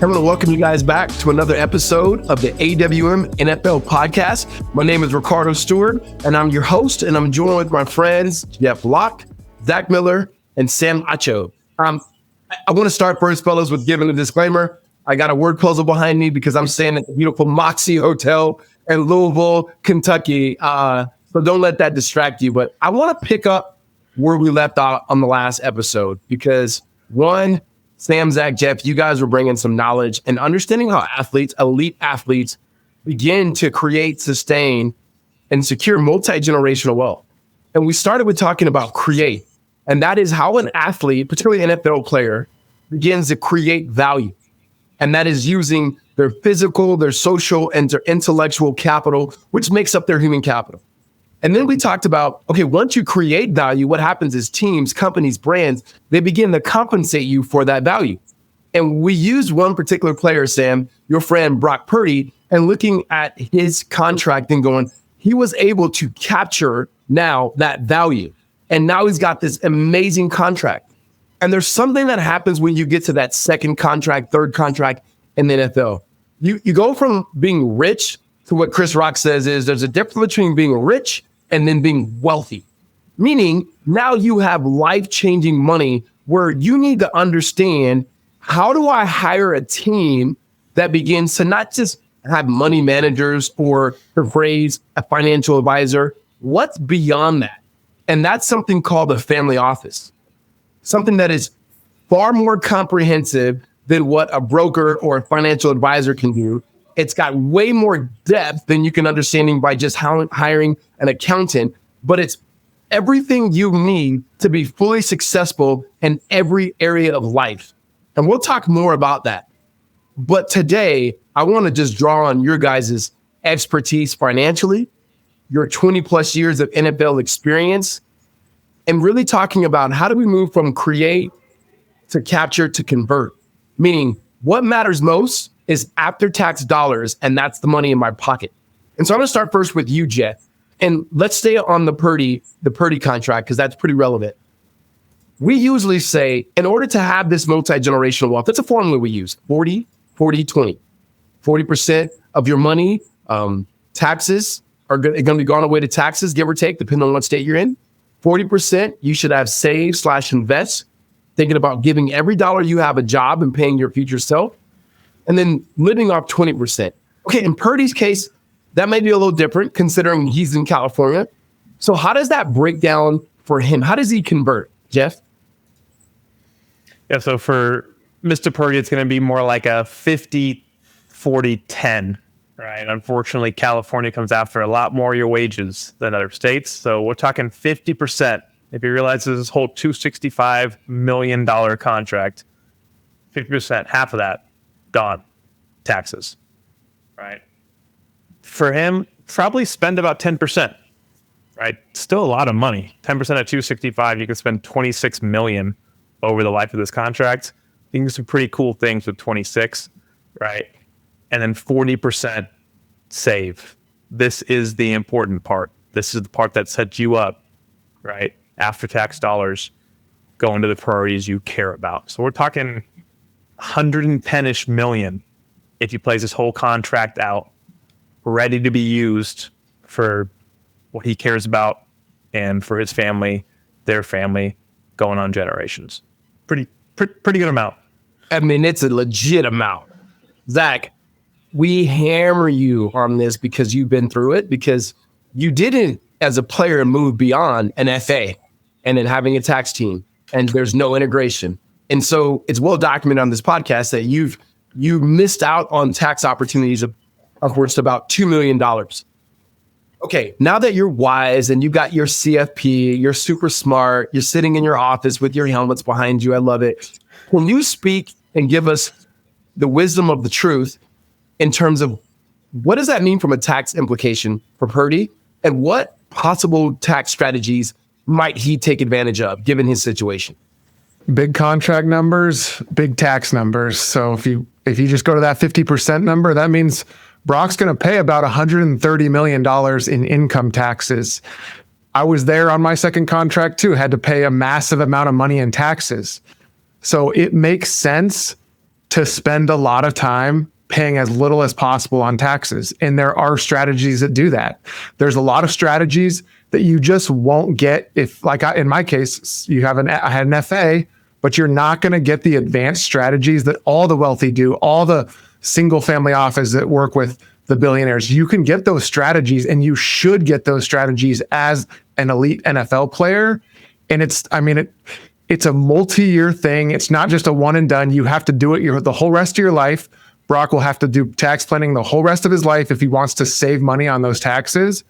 I want to welcome you guys back to another episode of the AWM NFL podcast. My name is Riccardo Stewart, and I'm your host, and I'm joined with my friends, Jeff Locke, Zach Miller, and Sam Acho. I want to start first, fellas, with giving a disclaimer. I got a word puzzle behind me because I'm staying at the beautiful Moxie Hotel in Louisville, Kentucky. So don't let that distract you. But I want to pick up where we left out on the last episode because, one, Sam, Zach, Jeff, you guys were bringing some knowledge and understanding how athletes, elite athletes, begin to create, sustain, and secure multi-generational wealth. And we started with talking about create. And that is how an athlete, particularly an NFL player, begins to create value. And that is using their physical, their social, and their intellectual capital, which makes up their human capital. And then we talked about, okay, once you create value, what happens is teams, companies, brands, they begin to compensate you for that value. And we used one particular player, Sam, your friend Brock Purdy, and looking at his contract and going, he was able to capture now that value. And now he's got this amazing contract. And there's something that happens when you get to that second contract, third contract in the NFL. You go from being rich to what Chris Rock says is there's a difference between being rich and then being wealthy, meaning now you have life-changing money where you need to understand, how do I hire a team that begins to not just have money managers or, to phrase, a financial advisor? What's beyond that? And that's something called a family office, something that is far more comprehensive than what a broker or a financial advisor can do. It's got way more depth than you can understanding by just hiring an accountant, but it's everything you need to be fully successful in every area of life. And we'll talk more about that. But today, I want to just draw on your guys' expertise financially, your 20 plus years of NFL experience, and really talking about how do we move from create to capture to convert, meaning what matters most is after-tax dollars, and that's the money in my pocket. And so I'm going to start first with you, Jeff. And let's stay on the Purdy contract, because that's pretty relevant. We usually say, in order to have this multi-generational wealth, that's a formula we use, 40, 40, 20. 40% of your money, taxes are going to be gone away to taxes, give or take, depending on what state you're in. 40% you should have save/invest, thinking about giving every dollar you have a job and paying your future self. And then living off 20%. Okay, in Purdy's case, that may be a little different considering he's in California. So how does that break down for him? How does he convert, Jeff? Yeah, so for Mr. Purdy, it's going to be more like a 50, 40, 10, right? Unfortunately, California comes after a lot more of your wages than other states. So we're talking 50%. If you realize this whole $265 million contract, 50%, half of that, gone. Taxes, right? For him, probably spend about 10%, right? Still a lot of money. 10% at 265, you can spend 26 million over the life of this contract. You can do some pretty cool things with 26, right? And then 40% save. This is the important part. This is the part that sets you up, right? After tax dollars going to the priorities you care about. So we're talking 110-ish million if he plays this whole contract out, ready to be used for what he cares about and for his family, their family, going on generations. Pretty good amount. I mean, it's a legit amount. Zach, we hammer you on this because you've been through it, because you didn't, as a player, move beyond an FA and then having a tax team, and there's no integration. And so it's well documented on this podcast that you missed out on tax opportunities of upwards to about $2 million. Okay, now that you're wise and you got your CFP, you're super smart, you're sitting in your office with your helmets behind you, I love it. Can you speak and give us the wisdom of the truth in terms of what does that mean from a tax implication for Purdy, and what possible tax strategies might he take advantage of given his situation? Big contract numbers, big tax numbers. So if you just go to that 50% number, that means Brock's going to pay about $130 million in income taxes. I was there on my second contract too, had to pay a massive amount of money in taxes. So it makes sense to spend a lot of time paying as little as possible on taxes. And there are strategies that do that. There's a lot of strategies that you just won't get if, like in my case, I had an FA, but you're not going to get the advanced strategies that all the wealthy do, all the single family office that work with the billionaires. You can get those strategies, and you should get those strategies as an elite NFL player. And it's a multi-year thing. It's not just a one and done. You have to do it the whole rest of your life. Brock will have to do tax planning the whole rest of his life if he wants to save money on those taxes.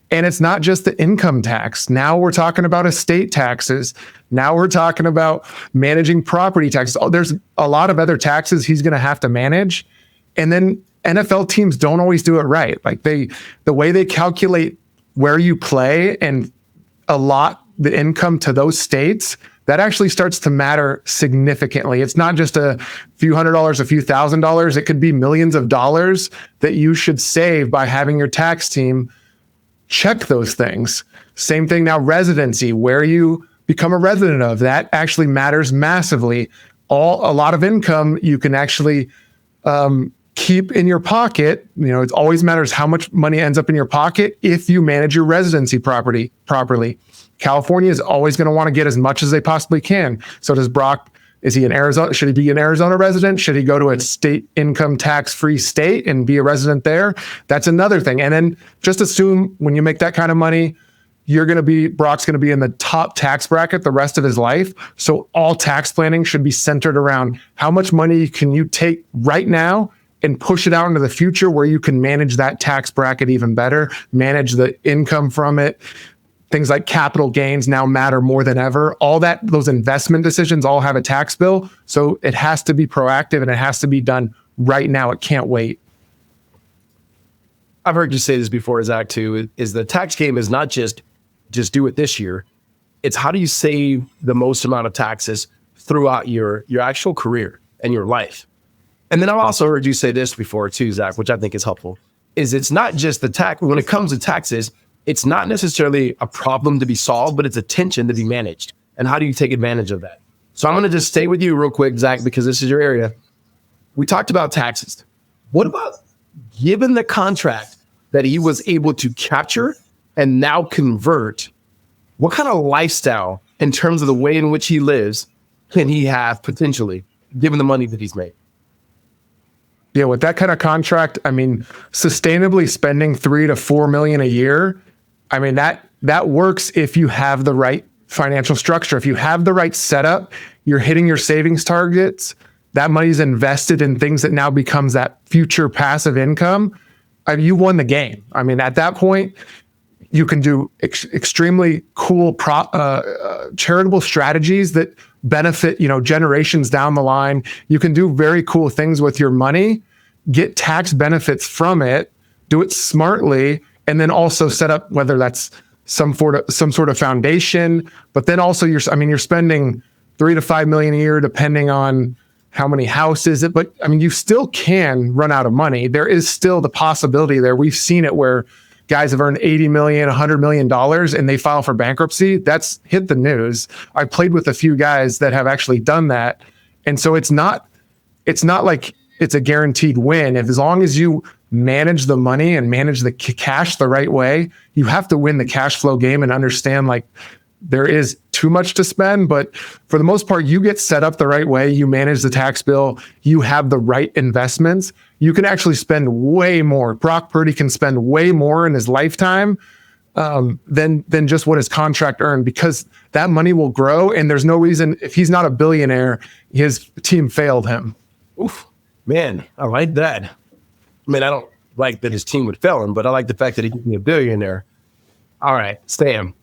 And it's not just the income tax. Now we're talking about estate taxes. Now we're talking about managing property taxes. There's a lot of other taxes he's going to have to manage. And then NFL teams don't always do it right. Like the way they calculate where you play and allot the income to those states, that actually starts to matter significantly. It's not just a few $100s, a few $1,000s. It could be millions of dollars that you should save by having your tax team check those things. Same thing now, residency, where you become a resident of, that actually matters massively. A lot of income you can actually keep in your pocket. It always matters how much money ends up in your pocket if you manage your residency property properly. California is always going to want to get as much as they possibly can. So does Brock. Is he in Arizona? Should he be an Arizona resident? Should he go to a state income tax-free state and be a resident there? That's another thing. And then just assume when you make that kind of money, Brock's going to be in the top tax bracket the rest of his life. So all tax planning should be centered around how much money can you take right now and push it out into the future where you can manage that tax bracket even better, manage the income from it. Things like capital gains now matter more than ever. Those investment decisions all have a tax bill. So it has to be proactive and it has to be done right now. It can't wait. I've heard you say this before, Zach, too, is the tax game is not just do it this year. It's how do you save the most amount of taxes throughout your actual career and your life. And then I've also heard you say this before too, Zach, which I think is helpful, is it's not just the tax. When it comes to taxes, it's not necessarily a problem to be solved, but it's a tension to be managed. And how do you take advantage of that? So I'm going to just stay with you real quick, Zach, because this is your area. We talked about taxes. What about given the contract that he was able to capture and now convert, what kind of lifestyle in terms of the way in which he lives can he have potentially, given the money that he's made? Yeah, with that kind of contract, sustainably spending $3 to $4 million a year, that works if you have the right financial structure. If you have the right setup, you're hitting your savings targets, that money's invested in things that now becomes that future passive income. You won the game. At that point, you can do extremely cool charitable strategies that benefit, generations down the line. You can do very cool things with your money, get tax benefits from it, do it smartly, and then also set up whether that's some sort of foundation. But then also you're spending $3 to $5 million a year depending on how many houses it. But you still can run out of money. There is still the possibility there. We've seen it where guys have earned $80 million, $100 million, and they file for bankruptcy. That's hit the news. I played with a few guys that have actually done that. And so it's not like it's a guaranteed win. As long as you manage the money and manage the cash the right way, you have to win the cash flow game and understand there is too much to spend, but for the most part, you get set up the right way. You manage the tax bill. You have the right investments. You can actually spend way more. Brock Purdy can spend way more in his lifetime than just what his contract earned, because that money will grow. And there's no reason, if he's not a billionaire, his team failed him. Oof, man, I like that. I don't like that his team would fail him, but I like the fact that he could be a billionaire. All right, Sam.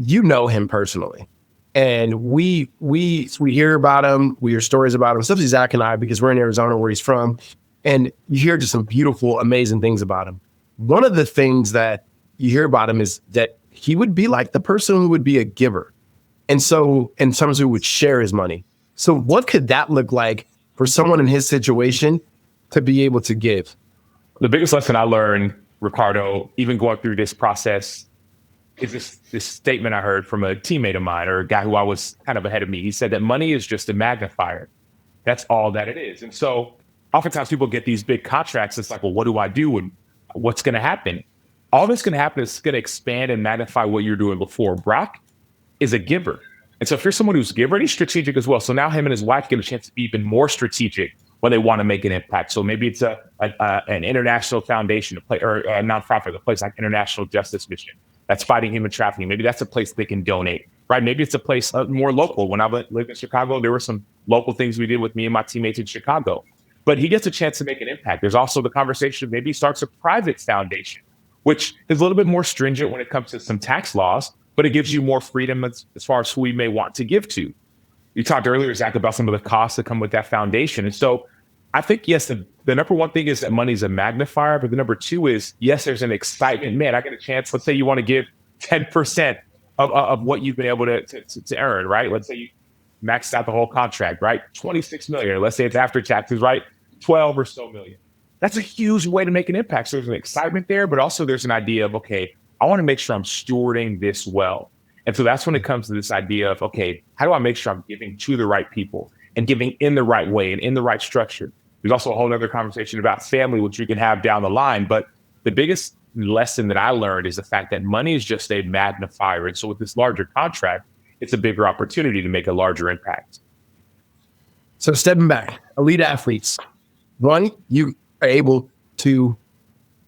You know him personally, and we hear about him. We hear stories about him, especially Zach and I, because we're in Arizona where he's from, and you hear just some beautiful, amazing things about him. One of the things that you hear about him is that he would be like the person who would be a giver, and someone who would share his money. So what could that look like for someone in his situation to be able to give? The biggest lesson I learned, Riccardo, even going through this process, is this statement I heard from a teammate of mine, or a guy who I was kind of ahead of me. He said that money is just a magnifier. That's all that it is. And so oftentimes people get these big contracts. It's like, well, what do I do? And what's going to happen? All that's going to happen is going to expand and magnify what you're doing before. Brock is a giver. And so if you're someone who's a giver, and he's strategic as well. So now him and his wife get a chance to be even more strategic when they want to make an impact. So maybe it's an international foundation or a nonprofit, a place like International Justice Mission that's fighting human trafficking. Maybe that's a place they can donate, right? Maybe it's a place more local. When I lived in Chicago, there were some local things we did with me and my teammates in Chicago. But he gets a chance to make an impact. There's also the conversation of maybe he starts a private foundation, which is a little bit more stringent when it comes to some tax laws, but it gives you more freedom as far as who we may want to give to. You talked earlier, Zach, about some of the costs that come with that foundation. And so I think, yes, the number one thing is that money's a magnifier, but the number two is, yes, there's an excitement. Man, I get a chance. Let's say you want to give 10% of what you've been able to earn, right? Let's say you maxed out the whole contract, right? 26 million. Let's say it's after taxes, right? 12 or so million. That's a huge way to make an impact. So there's an excitement there, but also there's an idea of, okay, I want to make sure I'm stewarding this well. And so that's when it comes to this idea of, okay, how do I make sure I'm giving to the right people and giving in the right way and in the right structure? There's also a whole other conversation about family, which you can have down the line. But the biggest lesson that I learned is the fact that money is just a magnifier. And so with this larger contract, it's a bigger opportunity to make a larger impact. So stepping back, elite athletes, one, you are able to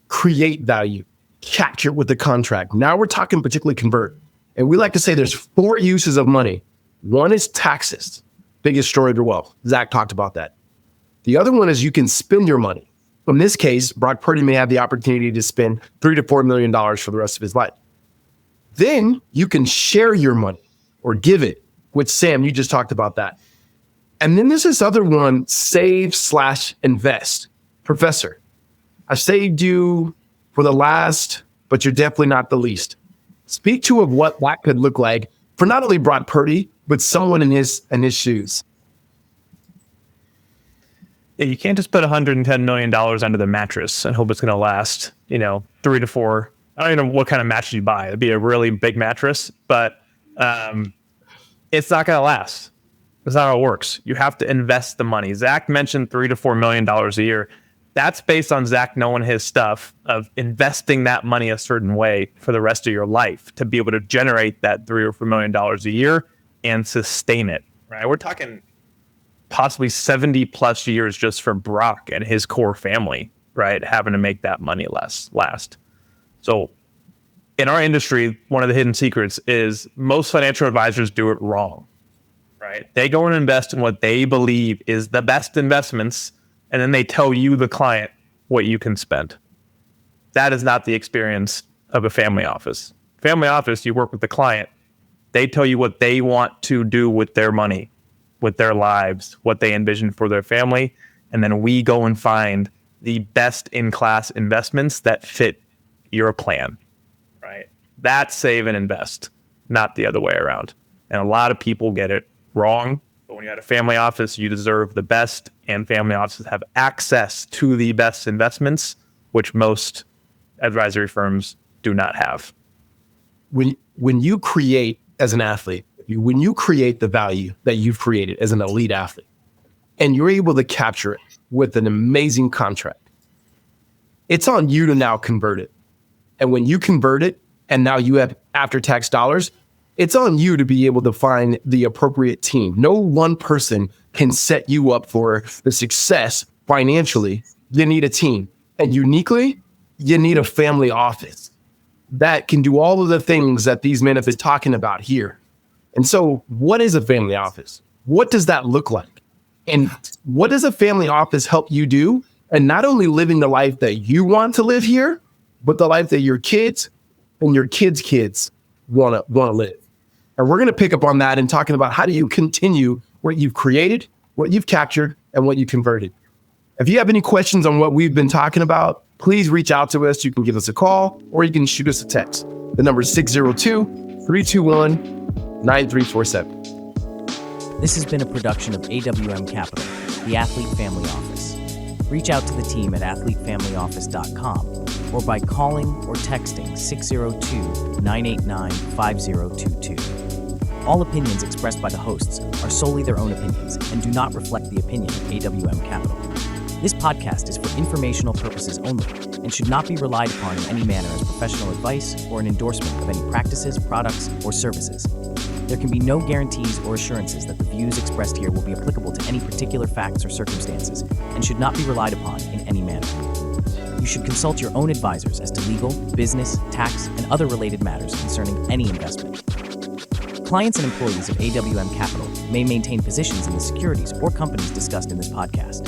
create value, capture with the contract. Now we're talking particularly convert. And we like to say there's 4 uses of money. One is taxes, biggest story of your wealth. Zach talked about that. The other one is you can spend your money. In this case, Brock Purdy may have the opportunity to spend $3 to $4 million for the rest of his life. Then you can share your money or give it, which Sam, you just talked about that. And then there's this other one, save/invest. Professor, I saved you for the last, but you're definitely not the least. Speak to of what that could look like for not only Brock Purdy, but someone in his shoes. Yeah, you can't just put $110 million under the mattress and hope it's going to last, 3 to 4. I don't even know what kind of mattress you buy. It'd be a really big mattress, but it's not going to last. That's not how it works. You have to invest the money. Zach mentioned $3 to $4 million a year. That's based on Zach knowing his stuff of investing that money a certain way for the rest of your life to be able to generate that $3 or $4 million a year and sustain it. Right? We're talking possibly 70 plus years just for Brock and his core family, right? Having to make that money last. So in our industry, one of the hidden secrets is most financial advisors do it wrong, right? They go and invest in what they believe is the best investments, and then they tell you, the client, what you can spend. That is not the experience of a family office. Family office, you work with the client. They tell you what they want to do with their money, with their lives, what they envision for their family. And then we go and find the best in-class investments that fit your plan, right? That's save and invest, not the other way around. And a lot of people get it wrong. But when you're at a family office, you deserve the best, and family offices have access to the best investments, which most advisory firms do not have. When you create as an athlete, when you create the value that you've created as an elite athlete, and you're able to capture it with an amazing contract, it's on you to now convert it. And when you convert it, and now you have after-tax dollars, it's on you to be able to find the appropriate team. No one person can set you up for the success financially. You need a team. And uniquely, you need a family office that can do all of the things that these men have been talking about here. And so what is a family office? What does that look like? And what does a family office help you do? And not only living the life that you want to live here, but the life that your kids and your kids' kids want to live. And we're going to pick up on that and talking about how do you continue what you've created, what you've captured, and what you converted. If you have any questions on what we've been talking about, please reach out to us. You can give us a call or you can shoot us a text. The number is 602-321-9347. This has been a production of AWM Capital, the Athlete Family Office. Reach out to the team at athletefamilyoffice.com or by calling or texting 602-989-5022. All opinions expressed by the hosts are solely their own opinions and do not reflect the opinion of AWM Capital. This podcast is for informational purposes only and should not be relied upon in any manner as professional advice or an endorsement of any practices, products, or services. There can be no guarantees or assurances that the views expressed here will be applicable to any particular facts or circumstances and should not be relied upon in any manner. You should consult your own advisors as to legal, business, tax, and other related matters concerning any investment. Clients and employees of AWM Capital may maintain positions in the securities or companies discussed in this podcast.